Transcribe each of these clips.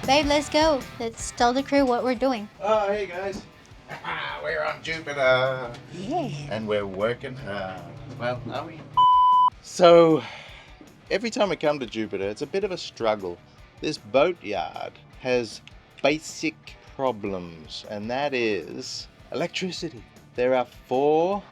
Babe, let's go. Let's tell the crew what we're doing. Oh, hey guys. We're on Jupiter. Yeah. And we're working hard. Well, are we? So, every time we come to Jupiter, it's a bit of a struggle. This boatyard has basic problems, and that is electricity. There are four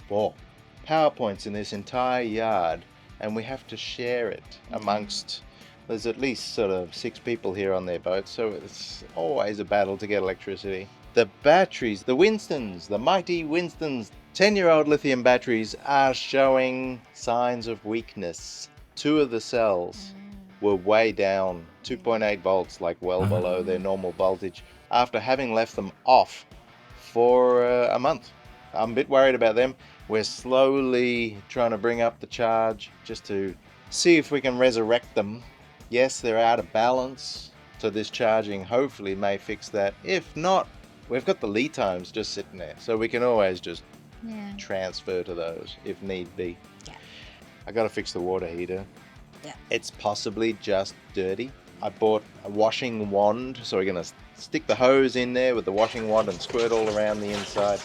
power points in this entire yard, and we have to share it amongst. There's at least sort of 6 people here on their boat, so it's always a battle to get electricity. The batteries, the Winstons, the mighty Winstons, 10-year-old lithium batteries are showing signs of weakness. 2 of the cells were way down, 2.8 volts, like well below their normal voltage, after having left them off for a month. I'm a bit worried about them. We're slowly trying to bring up the charge just to see if we can resurrect them. Yes, they're out of balance, so this charging hopefully may fix that. If not, we've got the lead times just sitting there, so we can always just transfer to those if need be. Yeah. I got to fix the water heater. Yeah. It's possibly just dirty. I bought a washing wand, so we're going to stick the hose in there with the washing wand and squirt all around the inside.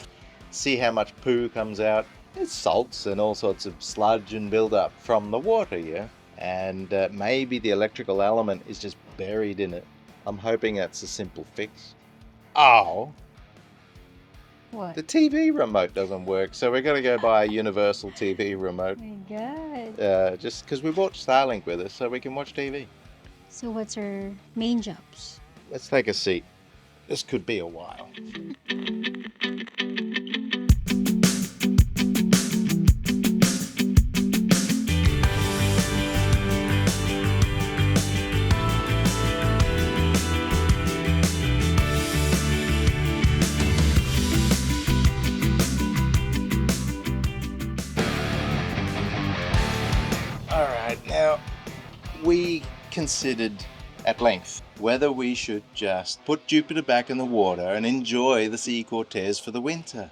See how much poo comes out. There's salts and all sorts of sludge and build-up from the water, yeah? And maybe the electrical element is just buried in it. I'm hoping that's a simple fix. Oh! What? The TV remote doesn't work, so we're going to go buy a universal TV remote. Oh my god. Just because we brought Starlink with us, so we can watch TV. So what's our main jobs? Let's take a seat. This could be a while. Alright, now we considered at length whether we should just put Jupiter back in the water and enjoy the Sea Cortez for the winter,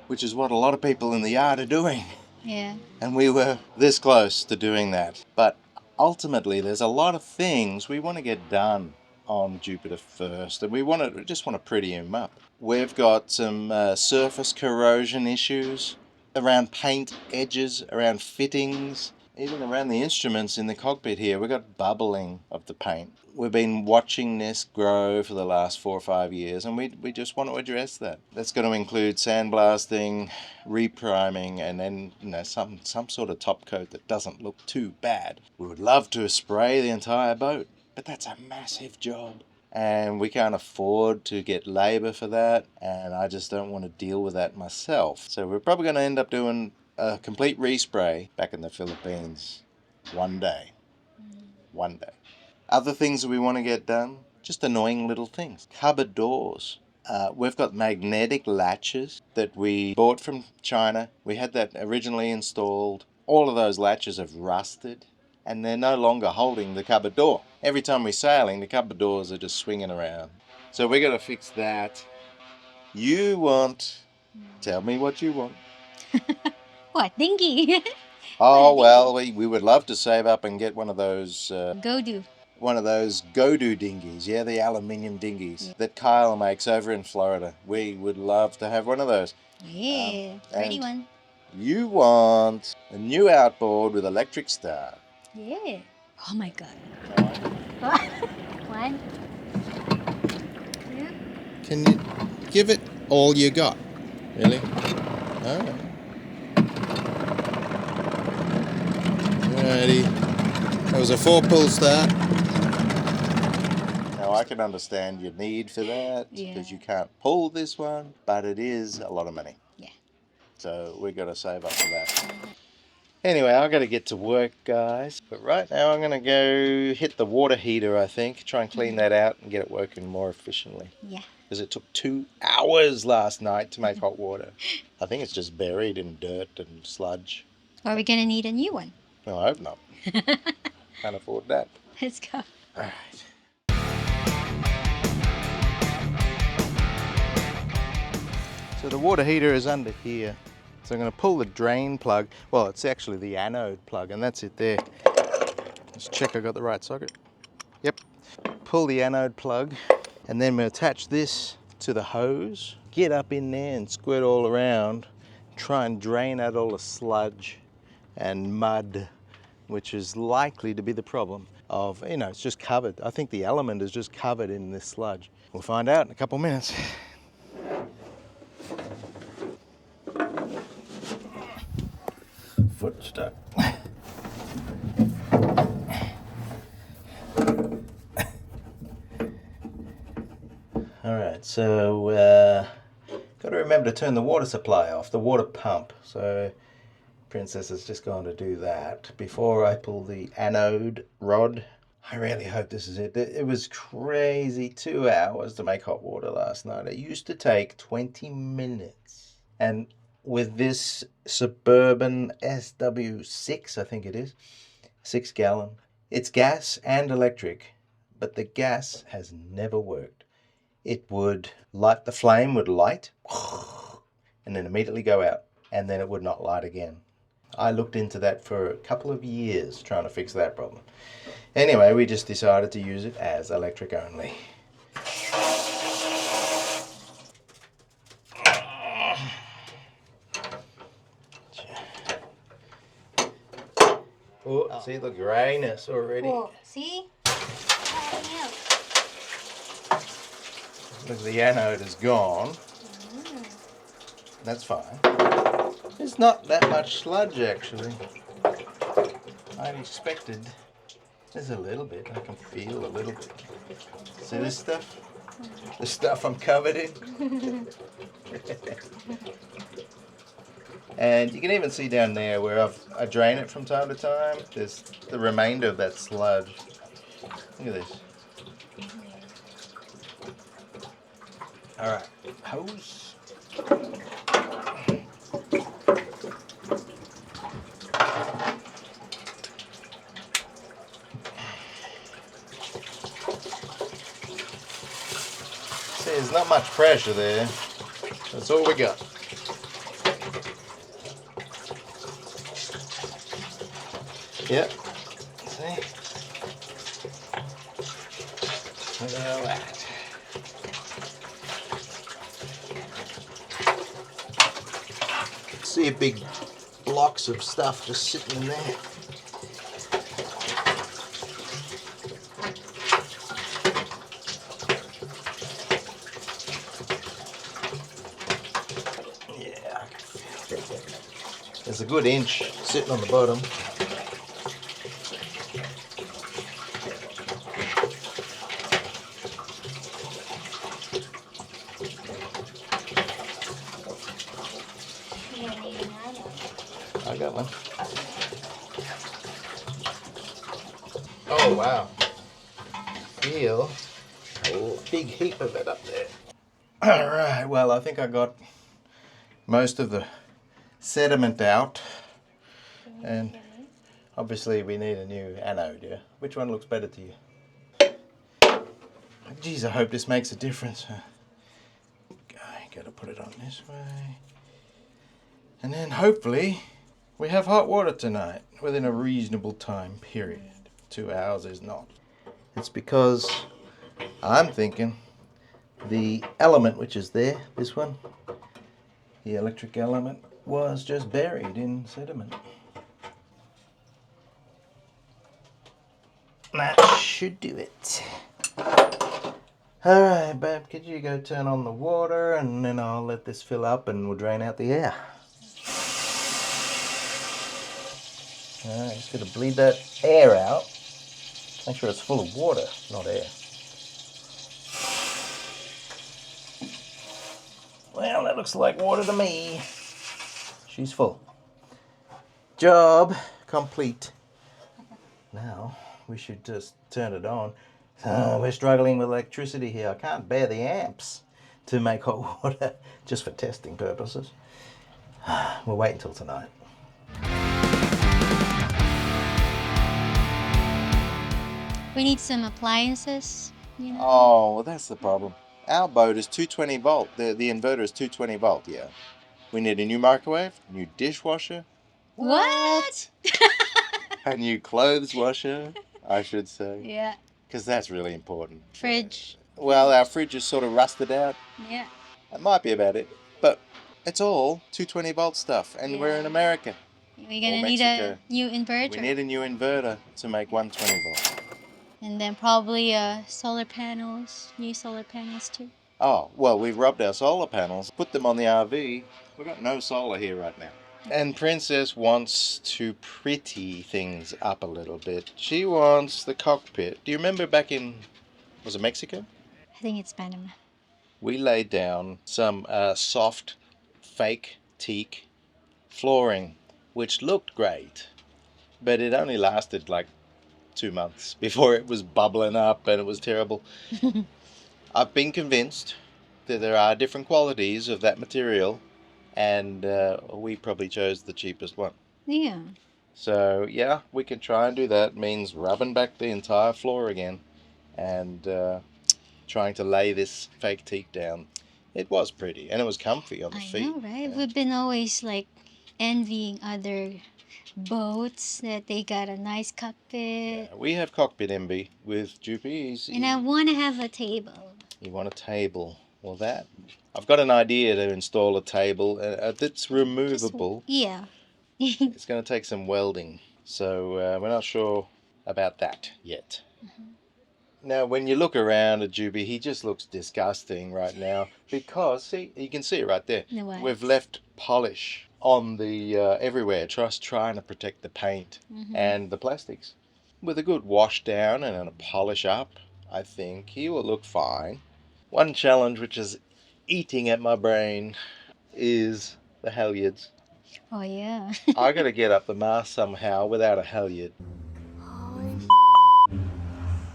which is what a lot of people in the yard are doing. Yeah. And we were this close to doing that. But ultimately, there's a lot of things we want to get done on Jupiter first, and we just want to pretty him up. We've got some surface corrosion issues around paint edges, around fittings, even around the instruments in the cockpit here. We've got bubbling of the paint. We've been watching this grow for the last 4 or 5 years, and we just want to address that. That's going to include sandblasting, repriming, and then some sort of top coat that doesn't look too bad. We would love to spray the entire boat, but that's a massive job. And we can't afford to get labour for that, and I just don't want to deal with that myself. So we're probably going to end up doing a complete respray back in the Philippines one day. One day. Other things that we want to get done, just annoying little things. Cupboard doors. We've got magnetic latches that we bought from China. We had that originally installed. All of those latches have rusted, and they're no longer holding the cupboard door. Every time we're sailing, the cupboard doors are just swinging around. So we're going to fix that. Tell me what you want. What? Dinky? Oh, well, we would love to save up and get one of those... Go do. One of those go-do dinghies, yeah, the aluminium dinghies that Kyle makes over in Florida. We would love to have one of those. Yeah, pretty one. You want a new outboard with electric start. Yeah. Oh my god. One. Two. Can you give it all you got? Really? Oh. Alrighty. That was a 4-pull start. Now I can understand your need for that because you can't pull this one, but it is a lot of money. Yeah. So we've got to save up for that. Anyway, I've got to get to work, guys. But right now I'm going to go hit the water heater, I think. Try and clean that out and get it working more efficiently. Yeah. Because it took 2 hours last night to make hot water. I think it's just buried in dirt and sludge. Are we going to need a new one? No, I hope not. Can't afford that. Let's go. All right. So the water heater is under here. So I'm going to pull the drain plug. Well, it's actually the anode plug, and that's it there. Let's check I got the right socket. Yep. pull the anode plug, and then we attach this to the hose, get up in there and squirt all around, try and drain out all the sludge and mud, which is likely to be the problem of, it's just covered. I think the element is just covered in this sludge. We'll find out in a couple minutes. Foot stuck. Alright, so got to remember to turn the water supply off, the water pump. So Princess has just gone to do that before I pull the anode rod. I really hope this is it. It was crazy 2 hours to make hot water last night. It used to take 20 minutes. And with this Suburban SW6, I think it is, 6 gallon, it's gas and electric, but the gas has never worked. It would light, the flame would light, and then immediately go out, and then it would not light again. I looked into that for a couple of years trying to fix that problem. Anyway, we just decided to use it as electric only. Oh, see the grayness already. Oh, see? Look, the anode is gone. That's fine. There's not that much sludge actually. I expected. There's a little bit. I can feel a little bit. See this stuff? The stuff I'm covered in. And you can even see down there where I drain it from time to time. There's the remainder of that sludge. Look at this. All right, hose. See, there's not much pressure there. That's all we got. Yep. See? Look at all that. See big blocks of stuff just sitting in there. Yeah, there's a good inch sitting on the bottom. I got one. Oh wow. Feel a big heap of it up there. Alright, well I think I got most of the sediment out. And obviously we need a new anode, yeah? Which one looks better to you? Geez, I hope this makes a difference. Gotta put it on this way. And then hopefully we have hot water tonight within a reasonable time period. 2 hours is not. It's because I'm thinking the element which is there, this one, the electric element, was just buried in sediment. That should do it. Alright, babe, could you go turn on the water and then I'll let this fill up and we'll drain out the air. Alright, just got to bleed that air out. Make sure it's full of water, not air. Well, that looks like water to me. She's full. Job complete. Now, we should just turn it on. We're struggling with electricity here. I can't bear the amps to make hot water just for testing purposes. We'll wait until tonight. We need some appliances, you know? Oh, well, that's the problem. Our boat is 220 volt. The inverter is 220 volt, yeah. We need a new microwave, new dishwasher. What? A new clothes washer, I should say. Yeah. because that's really important. Fridge. Well, our fridge is sort of rusted out. Yeah. That might be about it. But it's all 220-volt stuff, and we're in Yeah. America We're or gonna need a Mexico. new We inverter. need a new inverter to make 120 volt. And then probably solar panels, new solar panels too. Oh, well, we've rubbed our solar panels, put them on the RV. We've got no solar here right now. And Princess wants to pretty things up a little bit. She wants the cockpit. Do you remember back in, was it Mexico? I think it's Panama. We laid down some soft, fake teak flooring, which looked great, but it only lasted like 2 months before it was bubbling up and it was terrible. I've been convinced that there are different qualities of that material, and we probably chose the cheapest one. Yeah. So yeah, we can try and do that. It means rubbing back the entire floor again and trying to lay this fake teak down. It was pretty and it was comfy on the I feet. know, right? Yeah. We've been always like envying other boats that they got a nice cockpit. Yeah, we have cockpit envy with Jupy. And I want to have a table. You want a table? Well, I've got an idea to install a table that's removable. Yeah. It's going to take some welding, so we're not sure about that yet. Now, when you look around at Juby, he just looks disgusting right now because, see, you can see it right there. The what? We've left polish on the everywhere, just trying to protect the paint and the plastics. With a good wash down and a polish up, I think he will look fine. One challenge which is eating at my brain is the halyards. Oh, yeah. I got to get up the mast somehow without a halyard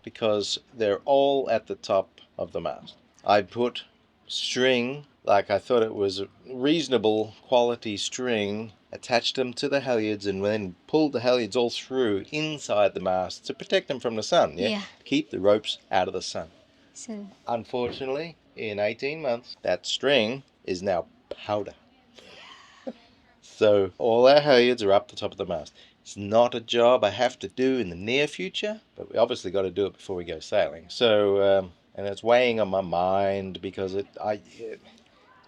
because they're all at the top of the mast. I put string, like I thought it was reasonable quality string, attached them to the halyards and then pulled the halyards all through inside the mast to protect them from the sun. Yeah. Keep the ropes out of the sun. So, Unfortunately, in 18 months, that string is now powder. So all our halyards are up the top of the mast. It's not a job I have to do in the near future, but we obviously got to do it before we go sailing. So, and it's weighing on my mind because it's going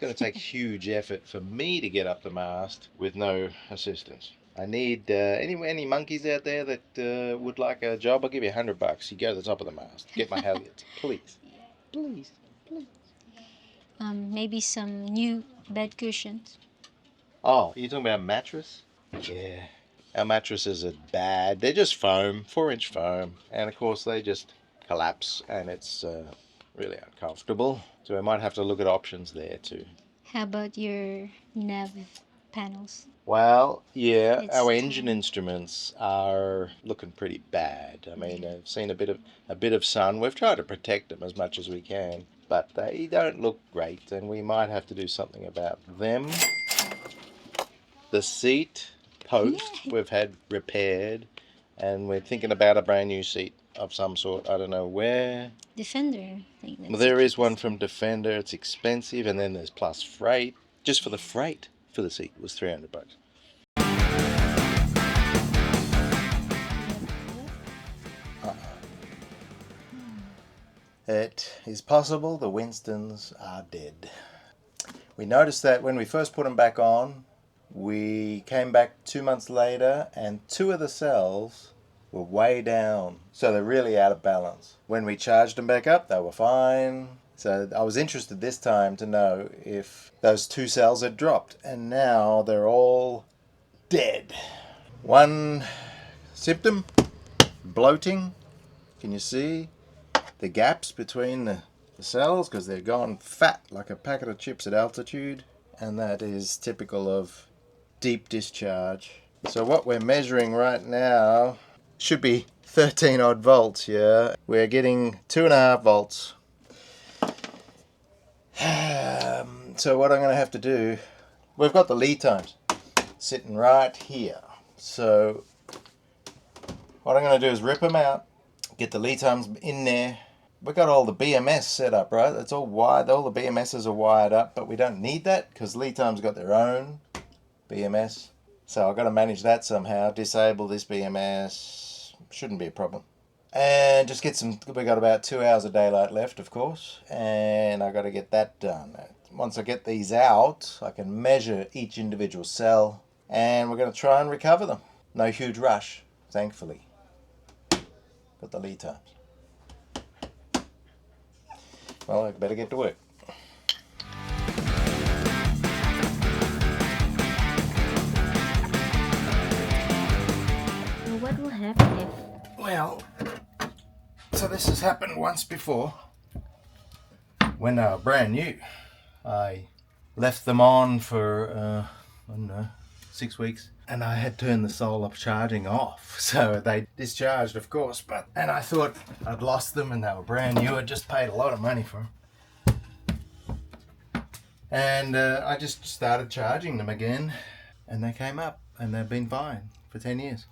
to take huge effort for me to get up the mast with no assistance. I need any monkeys out there that would like a job. I'll give you $100. You go to the top of the mast, get my halyards, please, please. maybe some new bed cushions. Oh, are you talking about a mattress? Yeah. Our mattresses are bad. They're just foam, 4-inch foam. And of course, they just collapse and it's really uncomfortable. So I might have to look at options there too. How about your nav panels? Well, yeah, It's our time. engine instruments are looking pretty bad. I mean, I've seen a bit of sun. We've tried to protect them as much as we can, but they don't look great, and we might have to do something about them. The seat post we've had repaired, and we're thinking about a brand new seat of some sort. I don't know where. Defender thing. Well, there is one from Defender. It's expensive, and then there's plus freight. Just for the freight for the seat was $300. It is possible the Winstons are dead. We noticed that when we first put them back on. We came back 2 months later, and 2 of the cells were way down. So they're really out of balance. When we charged them back up, they were fine. So I was interested this time to know if those 2 cells had dropped. And now they're all dead. One symptom, bloating. Can you see the gaps between the cells? Because they're gone fat like a packet of chips at altitude. And that is typical of deep discharge. So what we're measuring right now should be 13 odd volts here. We're getting 2.5 volts. So what I'm going to have to do, we've got the lead times sitting right here. So what I'm going to do is rip them out, get the lead times in there. We've got all the BMS set up, right? It's all wired. All the BMSs are wired up, but we don't need that because lead time's got their own BMS. So I've got to manage that somehow. Disable this BMS. Shouldn't be a problem. And just get some, we got about 2 hours of daylight left, of course, and I got to get that done. Once I get these out, I can measure each individual cell, and we're going to try and recover them. No huge rush, thankfully, but the lead times. Well, I better get to work. So what will happen if... Well, so this has happened once before. When they were brand new, I left them on for, I don't know, 6 weeks. And I had turned the solar charging off. So they discharged, of course. And I thought I'd lost them and they were brand new. I just paid a lot of money for them. And I just started charging them again. And they came up. And they've been fine for 10 years.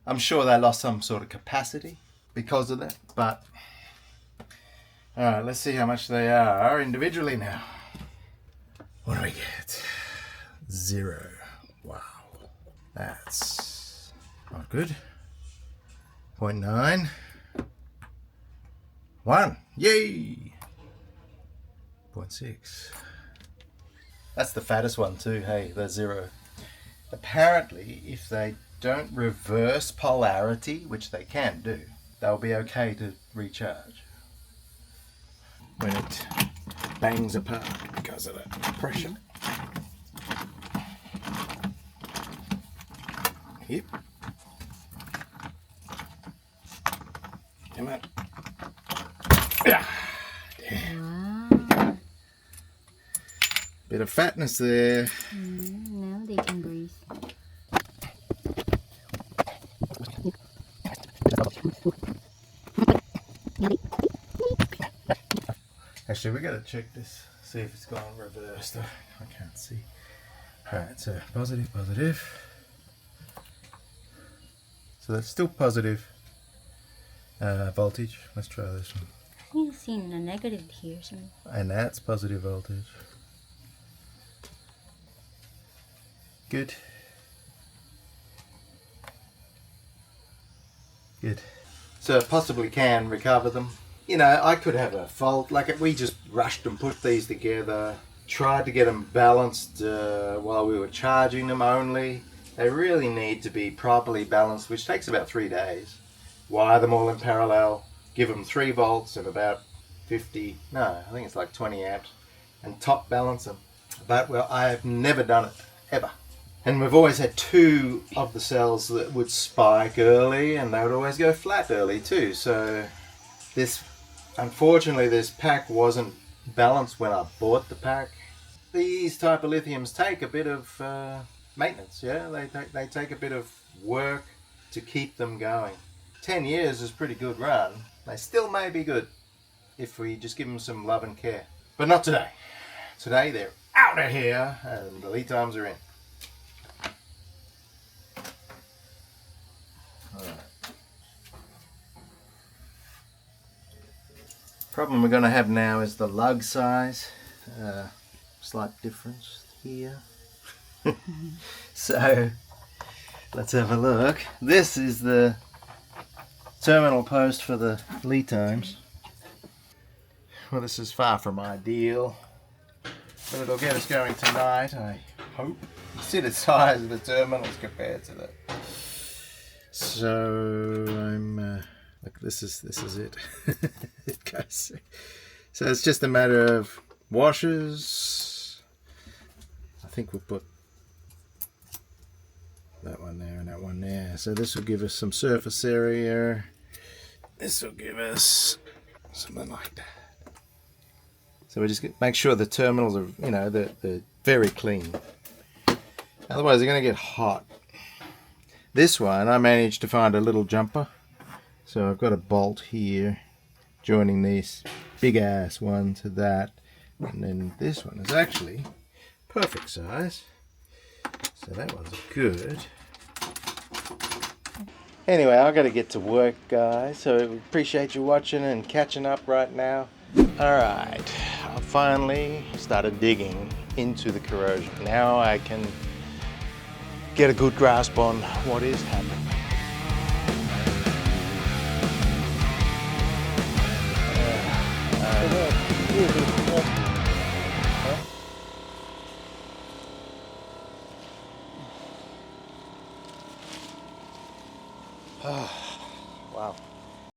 I'm sure they lost some sort of capacity because of that. But, alright, let's see how much they are individually now. What do we get? 0. Wow. That's not good. 0.9. 1. Yay! 0.6. That's the fattest one too, hey, the 0. Apparently, if they don't reverse polarity, which they can do, they'll be okay to recharge when it bangs apart because of the pressure. Yep. Come on. Yeah. Wow. Bit of fatness there. Now they can breathe. Actually, we gotta check this, see if it's gone reversed. I can't see. Alright, so positive, positive. So that's still positive voltage. Let's try this one. You've seen a negative here, so... And that's positive voltage. Good. Good. So it possibly can recover them. You know, I could have a fault. Like, we just rushed and put these together. Tried to get them balanced while we were charging them only. They really need to be properly balanced, which takes about 3 days. Wire them all in parallel. Give them 3 volts and about 50, no, I think it's like 20 amps. And top balance them. But, well, I've never done it, ever. And we've always had 2 of the cells that would spike early, and they would always go flat early too. So this, unfortunately, this pack wasn't balanced when I bought the pack. These type of lithiums take a bit of maintenance, yeah? They take a bit of work to keep them going. 10 years is a pretty good run. They still may be good if we just give them some love and care. But not today. Today they're out of here and the lead times are in. Problem we're going to have now is the lug size. Slight difference here. So let's have a look. This is the terminal post for the lead times. Well, this is far from ideal, but it'll get us going tonight, I hope. See the size of the terminals compared to that. So I'm look, this is it. It goes. So it's just a matter of washers. I think we'll put that one there and that one there. So this will give us some surface area. This will give us something like that. So we just make sure the terminals are, you know, they're very clean. Otherwise they're going to get hot. This one I managed to find a little jumper. So I've got a bolt here joining this big ass one to that. And then this one is actually perfect size. So that one's good. Anyway, I've got to get to work, guys. So appreciate you watching and catching up right now. Alright, I finally started digging into the corrosion. Now I can get a good grasp on what is happening.